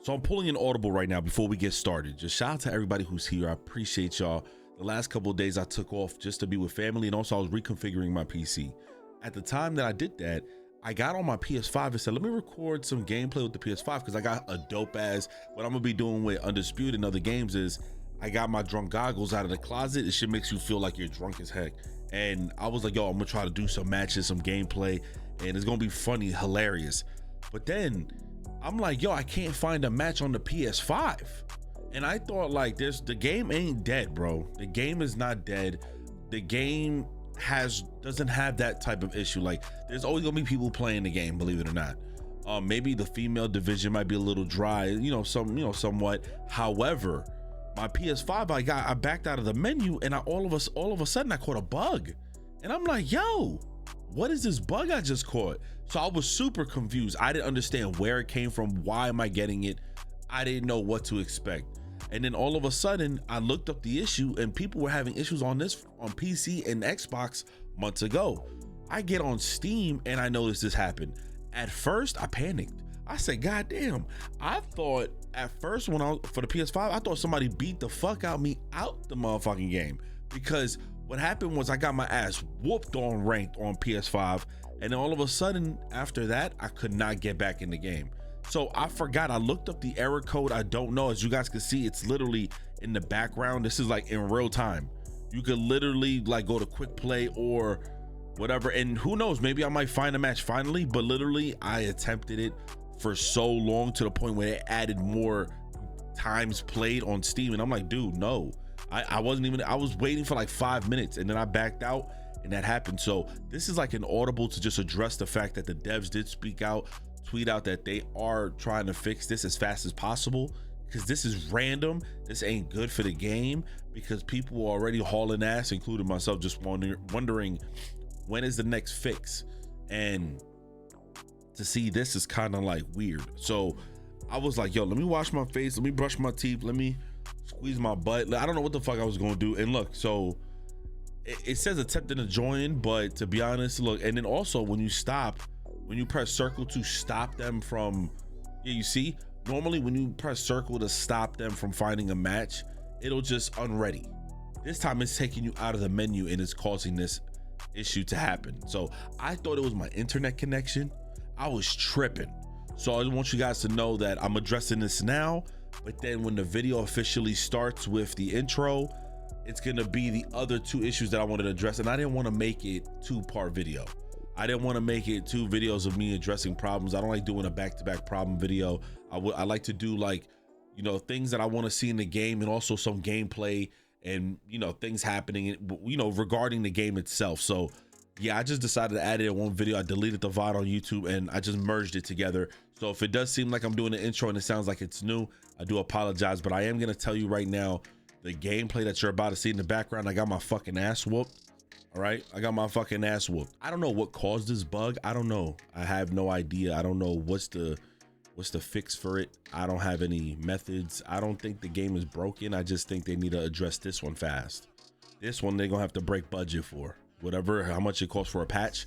So I'm pulling an audible right now before we get started. Just shout out to everybody who's here. I appreciate y'all. The last couple of days I took off just to be with family, and also I was reconfiguring my PC. At the time that I did that, I got on my PS5 and said, let me record some gameplay with the PS5 because I got a dope ass, what I'm gonna be doing with Undisputed and other games is I got my drunk goggles out of the closet. It shit makes you feel like you're drunk as heck. And I was like, yo, I'm gonna try to do some matches, some gameplay, and it's gonna be funny, hilarious. But then I'm like, yo, I can't find a match on the PS5. And I thought like the game ain't dead, bro. The game is not dead. The game doesn't have that type of issue. Like there's always gonna be people playing the game, believe it or not. Maybe the female division might be a little dry, somewhat. However, my PS5, I backed out of the menu and all of a sudden I caught a bug. And I'm like, yo, what is this bug I just caught? So I was super confused. I didn't understand where it came from. Why am I getting it? I didn't know what to expect. And then all of a sudden I looked up the issue and people were having issues on PC and Xbox months ago. I get on Steam and I noticed this happened. At first I panicked. I said, God damn. I thought at first for the PS5, I thought somebody beat the fuck out me out the motherfucking game, because what happened was I got my ass whooped on ranked on PS5. And then all of a sudden after that, I could not get back in the game. So I forgot, I looked up the error code. I don't know, as you guys can see, it's literally in the background. This is like in real time. You could literally like go to quick play or whatever. And who knows, maybe I might find a match finally, but literally I attempted it for so long to the point where it added more times played on Steam. And I'm like, dude, no, I was waiting for like 5 minutes and then I backed out and that happened. So this is like an audible to just address the fact that the devs did tweet out that they are trying to fix this as fast as possible, because this is random. This ain't good for the game, because people are already hauling ass, including myself, just wondering when is the next fix. And to see this is kind of like weird. So I was like, yo, let me wash my face, let me brush my teeth, let me squeeze my butt. I don't know what the fuck I was gonna do. And look, so it says attempting to join, but to be honest, look, and then also when you press circle to stop them from, you see, normally when you press circle to stop them from finding a match, it'll just unready. This time it's taking you out of the menu and it's causing this issue to happen. So I thought it was my internet connection. I was tripping. So I want you guys to know that I'm addressing this now, but then when the video officially starts with the intro, it's gonna be the other two issues that I wanted to address. And I didn't want to make it 2-part video. I didn't want to make it 2 videos of me addressing problems. I don't like doing a back-to-back problem video. I like to do like, things that I want to see in the game, and also some gameplay and, things happening, regarding the game itself. So yeah, I just decided to add it in one video. I deleted the VOD on YouTube and I just merged it together. So if it does seem like I'm doing an intro and it sounds like it's new, I do apologize, but I am going to tell you right now, the gameplay that you're about to see in the background, I got my fucking ass whooped. All right, I got my fucking ass whooped. I don't know what caused this bug. I don't know. I have no idea. I don't know what's the fix for it. I don't have any methods. I don't think the game is broken. I just think they need to address this one fast. This one they're gonna have to break budget for whatever, how much it costs for a patch,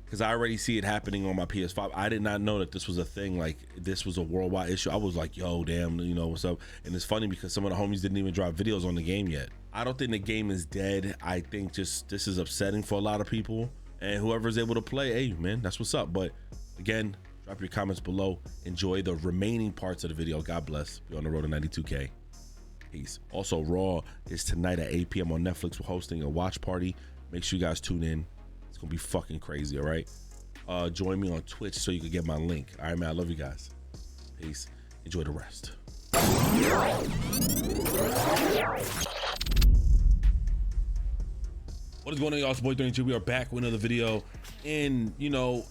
because I already see it happening on my PS5. I did not know that this was a thing, like this was a worldwide issue. I was like, yo, damn, what's up? And it's funny because some of the homies didn't even drop videos on the game yet. I don't think the game is dead. I think just this is upsetting for a lot of people, and whoever's able to play, hey man, that's what's up. But again, drop your comments below. Enjoy the remaining parts of the video. God bless. Be on the road to 92K. Peace. Also, Raw is tonight at 8 p.m. on Netflix. We're hosting a watch party. Make sure you guys tune in. It's gonna be fucking crazy. All right, join me on Twitch so you can get my link. All right, man, I love you guys. Peace. Enjoy the rest. What is going on, y'all? It's your boy 32. We are back with another video, and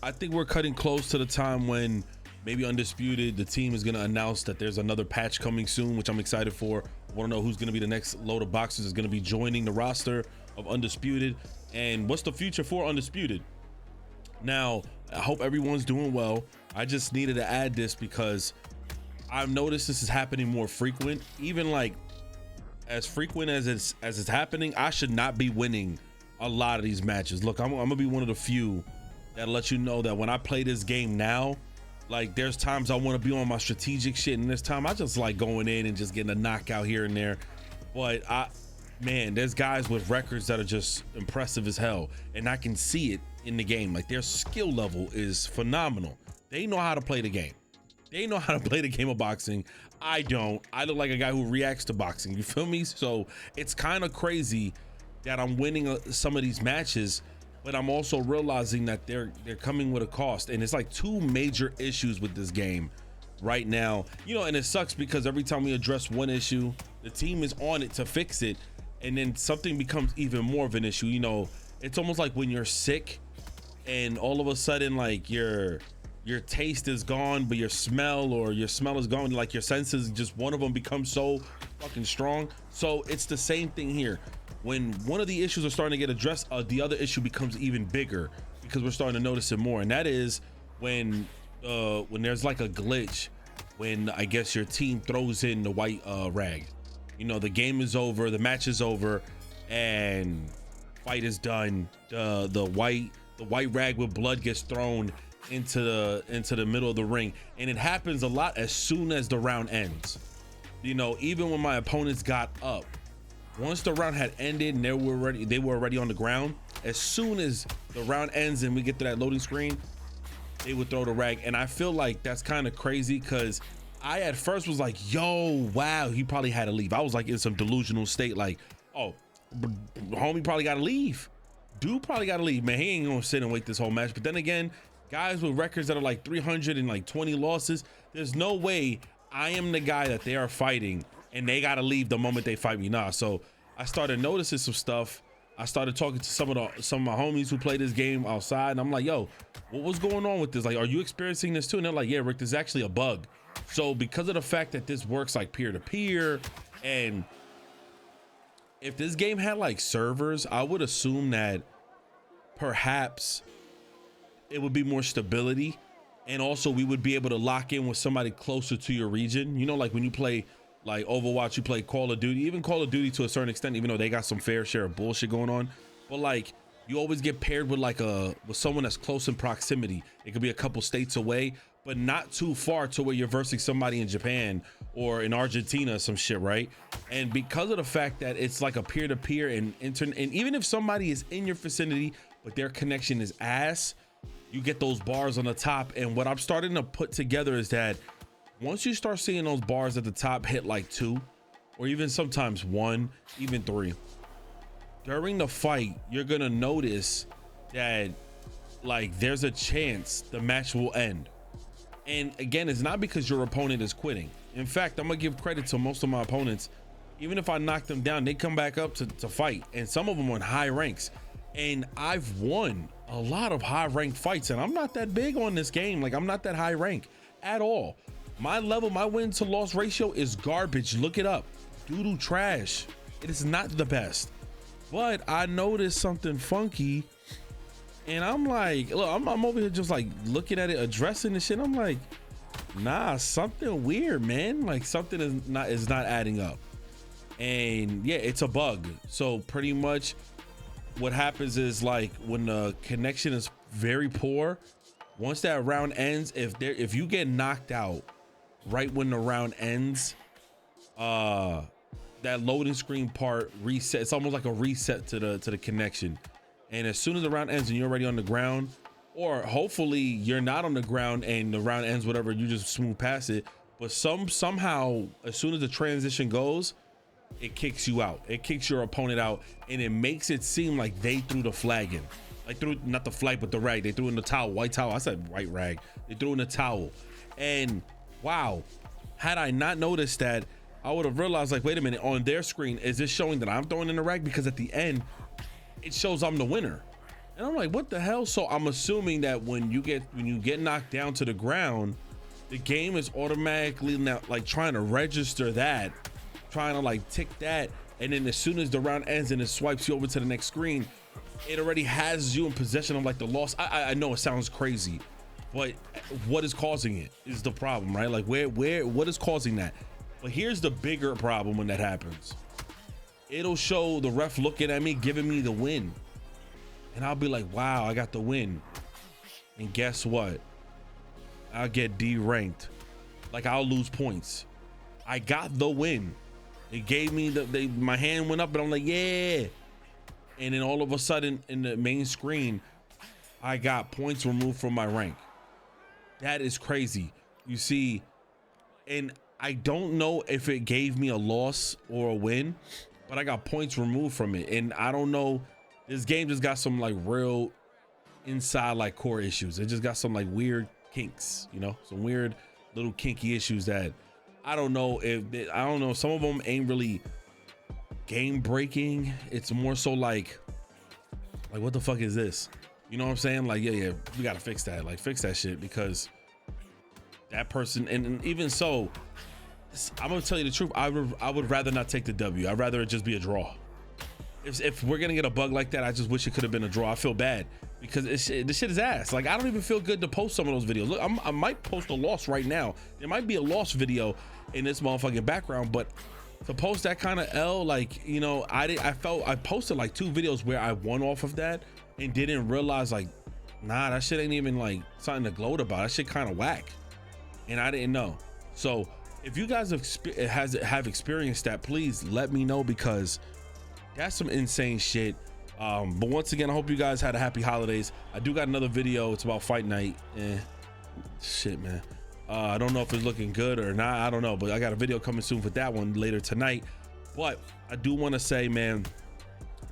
I think we're cutting close to the time when maybe Undisputed, the team, is gonna announce that there's another patch coming soon, which I'm excited for. I want to know who's gonna be the next load of boxers is gonna be joining the roster of Undisputed, and what's the future for Undisputed. Now, I hope everyone's doing well. I just needed to add this because I've noticed this is happening more frequent. Even like as frequent as it's happening, I should not be winning a lot of these matches. Look, I'm gonna be one of the few that let you know that when I play this game now, Like there's times I want to be on my strategic shit, and there's time I just like going in and just getting a knockout here and there. But man, there's guys with records that are just impressive as hell, and I can see it in the game. Like their skill level is phenomenal. They know how to play the game. They know how to play the game of boxing. I don't. I look like a guy who reacts to boxing. You feel me? So it's kind of crazy that I'm winning some of these matches, but I'm also realizing that they're coming with a cost. And it's like two major issues with this game right now. You know, and it sucks because every time we address one issue, the team is on it to fix it, and then something becomes even more of an issue. You know, it's almost like when you're sick and all of a sudden like your taste is gone, but your smell is gone. Like your senses, just one of them becomes so fucking strong. So it's the same thing here. When one of the issues are starting to get addressed, the other issue becomes even bigger because we're starting to notice it more. And that is when there's like a glitch, when I guess your team throws in the white rag. You know, the game is over, the match is over, and fight is done. The white rag with blood gets thrown into the middle of the ring, and it happens a lot as soon as the round ends. You know, even when my opponents got up, once the round had ended and they were already on the ground, as soon as the round ends and we get to that loading screen, they would throw the rag. And I feel like that's kind of crazy because I at first was like, yo, wow, he probably had to leave. I was like in some delusional state, like, oh, homie probably gotta leave. Dude probably gotta leave, man. He ain't gonna sit and wait this whole match. But then again, guys with records that are like 320 losses, there's no way I am the guy that they are fighting and they gotta leave the moment they fight me. Nah. So I started noticing some stuff. I started talking to some of my homies who play this game outside, and I'm like, yo, what was going on with this? Like, are you experiencing this too? And they're like, yeah, Rick, this is actually a bug. So because of the fact that this works like peer-to-peer, and if this game had like servers, I would assume that perhaps it would be more stability, and also we would be able to lock in with somebody closer to your region. You know, like when you play like Overwatch, you play Call of Duty, even Call of Duty to a certain extent, even though they got some fair share of bullshit going on, but like you always get paired with like with someone that's close in proximity. It could be a couple states away, but not too far to where you're versing somebody in Japan or in Argentina or some shit, right? And because of the fact that it's like a peer-to-peer and even if somebody is in your vicinity but their connection is ass, you get those bars on the top. And what I'm starting to put together is that once you start seeing those bars at the top hit like 2 or even sometimes 1, even 3, during the fight, you're gonna notice that like there's a chance the match will end. And again, it's not because your opponent is quitting. In fact, I'm gonna give credit to most of my opponents. Even if I knock them down, they come back up to fight, and some of them on high ranks. And I've won a lot of high ranked fights, and I'm not that big on this game. Like, I'm not that high rank at all. My level, my win to loss ratio is garbage. Look it up. Doodle trash. It is not the best. But I noticed something funky, and I'm like, look, I'm over here just like looking at it, addressing the shit. I'm like, nah, something weird, man. Like something is not adding up. And yeah, it's a bug. So pretty much what happens is, like, when the connection is very poor, once that round ends, if you get knocked out right when the round ends, that loading screen part reset. It's almost like a reset to the connection. And as soon as the round ends and you're already on the ground, or hopefully you're not on the ground and the round ends, whatever, you just smooth past it. But somehow, as soon as the transition goes, it kicks you out. It kicks your opponent out, and it makes it seem like they threw the flag in. Like, not the flag, but the rag. They threw in the towel, white towel. I said white rag. They threw in the towel. And wow, had I not noticed that, I would have realized, like, wait a minute, on their screen, is this showing that I'm throwing in the rag? Because at the end, it shows I'm the winner. And I'm like, what the hell? So I'm assuming that when you get knocked down to the ground, the game is automatically now like trying to register that, trying to like tick that, and then as soon as the round ends and it swipes you over to the next screen, it already has you in possession of like the loss. I know it sounds crazy, but what is causing it is the problem, right? Like what is causing that? But here's the bigger problem when that happens. It'll show the ref looking at me, giving me the win, and I'll be like, wow, I got the win. And guess what? I'll get D-ranked. Like, I'll lose points. I got the win. It gave me my hand went up and I'm like, yeah. And then all of a sudden in the main screen, I got points removed from my rank. That is crazy. You see, and I don't know if it gave me a loss or a win, but I got points removed from it. And I don't know, this game just got some like real inside like core issues. It just got some like weird kinks, you know, some weird little kinky issues that I don't know if some of them ain't really game breaking. It's more so like what the fuck is this? You know what I'm saying? Like, yeah, we gotta fix that. Like, fix that shit, because that person, and even so, I'm gonna tell you the truth. I would rather not take the W. I'd rather it just be a draw. If we're gonna get a bug like that, I just wish it could have been a draw. I feel bad because this shit is ass. Like, I don't even feel good to post some of those videos. Look, I might post a loss right now. There might be a loss video in this motherfucking background, but to post that kind of L, like, you know, I posted like 2 videos where I won off of that and didn't realize, like, nah, that shit ain't even like something to gloat about. That shit kind of whack, and I didn't know. So if you guys have experienced that, please let me know, because that's some insane shit. But once again, I hope you guys had a happy holidays. I do got another video. It's about fight night. Shit, man. I don't know if it's looking good or not. I don't know, but I got a video coming soon for that one later tonight. But I do want to say, man,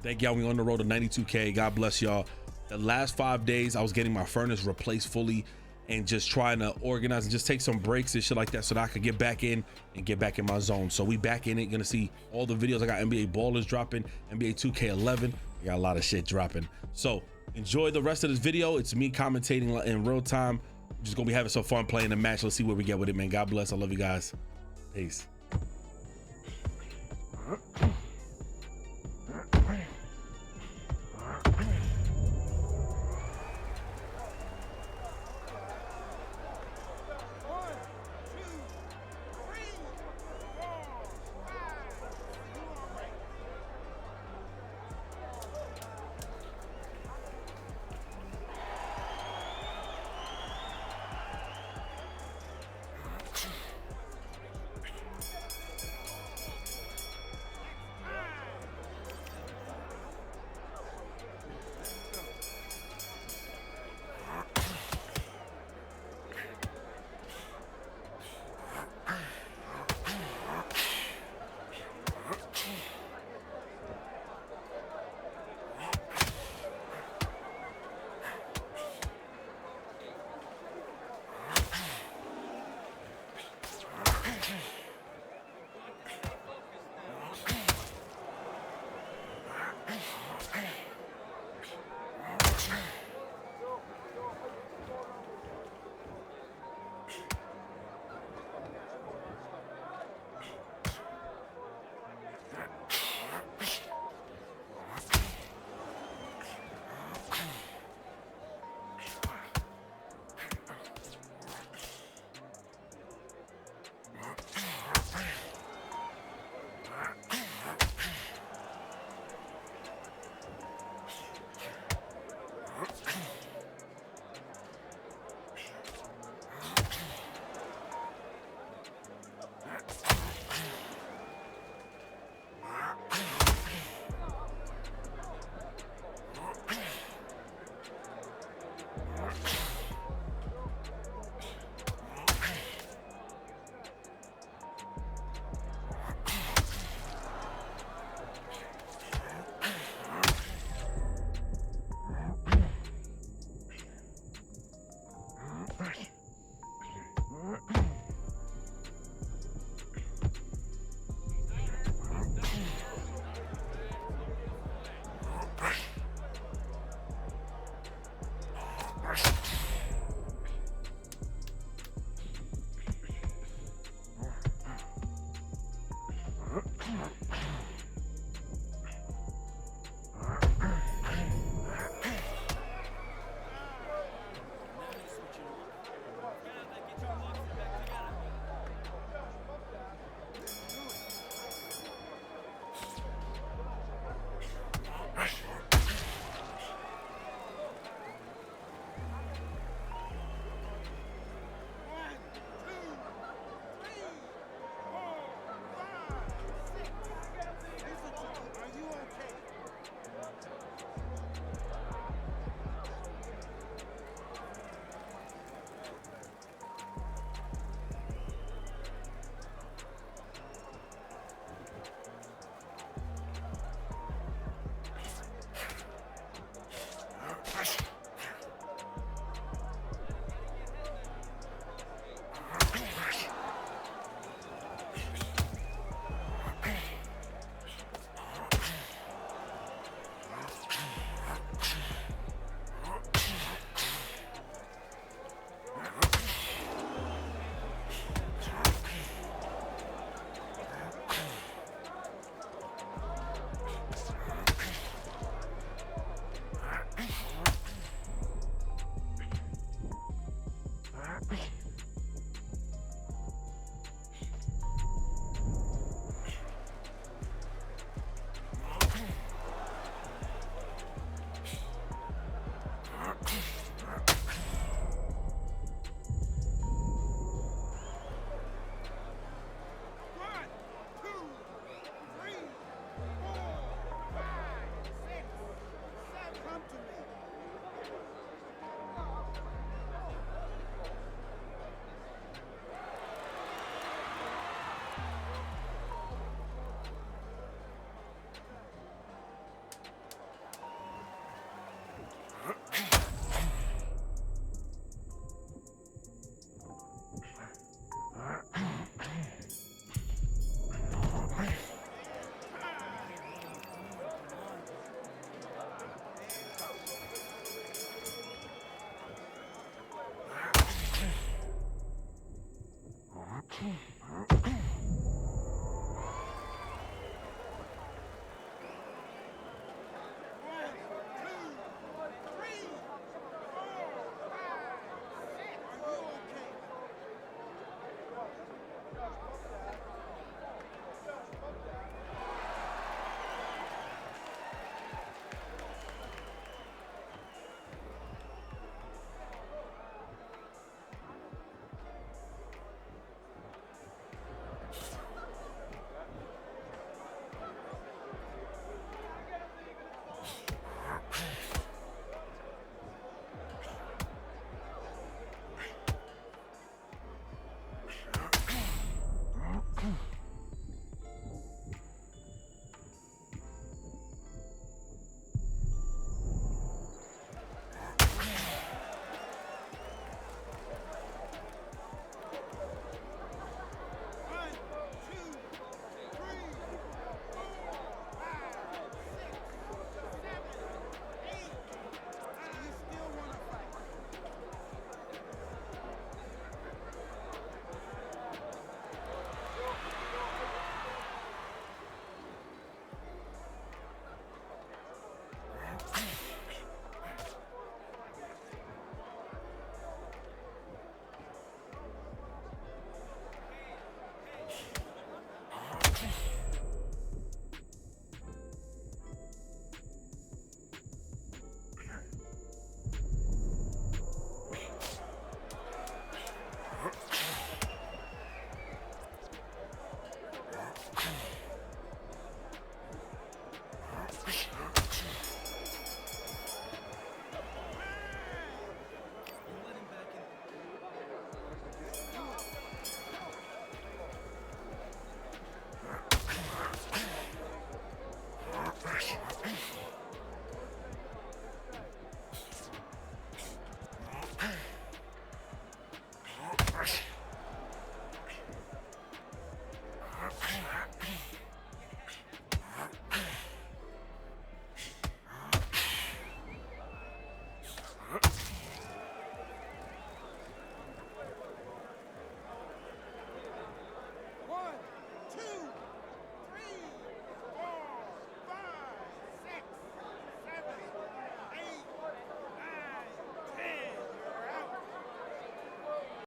thank y'all. We on the road to 92K. God bless y'all. The last 5 days, I was getting my furnace replaced fully and just trying to organize and just take some breaks and shit like that so that I could get back in and get back in my zone. So we back in it. Gonna see all the videos. I got NBA Ballers dropping, NBA 2K11. I got a lot of shit dropping. So enjoy the rest of this video. It's me commentating in real time. I'm just gonna be having some fun playing the match. Let's see where we get with it, man. God bless. I love you guys. Peace.